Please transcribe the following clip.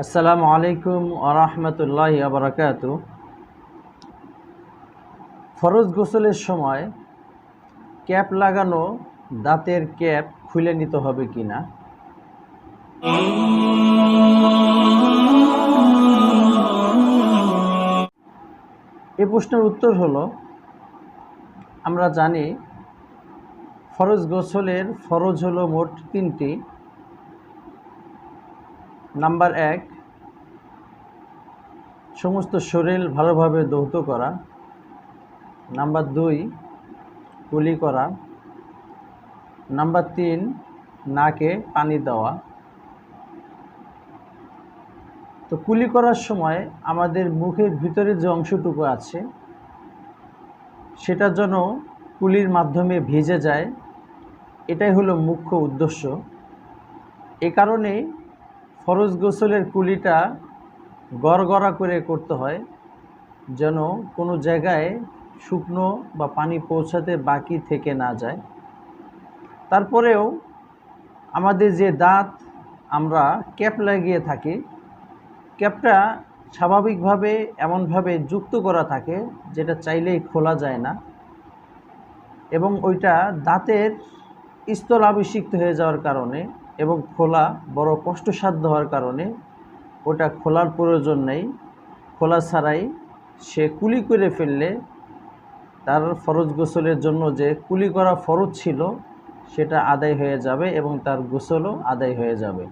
আসসালামু আলাইকুম ওয়া রাহমাতুল্লাহি ওয়া বারাকাতুহু। ফরজ গোসলের সময় ক্যাপ লাগানো দাঁতের ক্যাপ খুলে নিতে হবে কিনা? এই প্রশ্নের উত্তর হলো, আমরা জানি ফরজ গোসলের ফরজ হলো মোট তিনটি। নাম্বার 1, সমস্ত শরীর ভালোভাবে ধৌত করা। নাম্বার 2, কুলি করা। নাম্বার 3, নাকে পানি দেওয়া। তো কুলি করার সময় আমাদের মুখের ভিতরে যে অংশটুকু আছে সেটা যেন কুলির মাধ্যমে ভিজে যায়, এটাই হলো মুখ্য উদ্দেশ্য। এ কারণে ফরজ গোসলের কুলিটা গড়গড়া করে করতে হয়, যেন কোনো জায়গায় শুকনো বা পানি পৌঁছাতে বাকি থেকে না যায়। তারপরেও আমাদের যে দাঁত আমরা ক্যাপ লাগিয়ে থাকি, ক্যাপটা স্বাভাবিকভাবে এমনভাবে যুক্ত করা থাকে যেটা চাইলেই খোলা যায় না, এবং ওইটা দাঁতের স্থলাভিষিক্ত হয়ে যাওয়ার কারণে এবং খোলা বড় কষ্টসাধ্য হওয়ার কারণে ওটা খোলার প্রয়োজন নেই। খোলা ছাড়াই সে কুলি করে ফেললে তার ফরজ গোসলের জন্য যে কুলি করা ফরজ ছিল সেটা আদায় হয়ে যাবে এবং তার গোসলও আদায় হয়ে যাবে।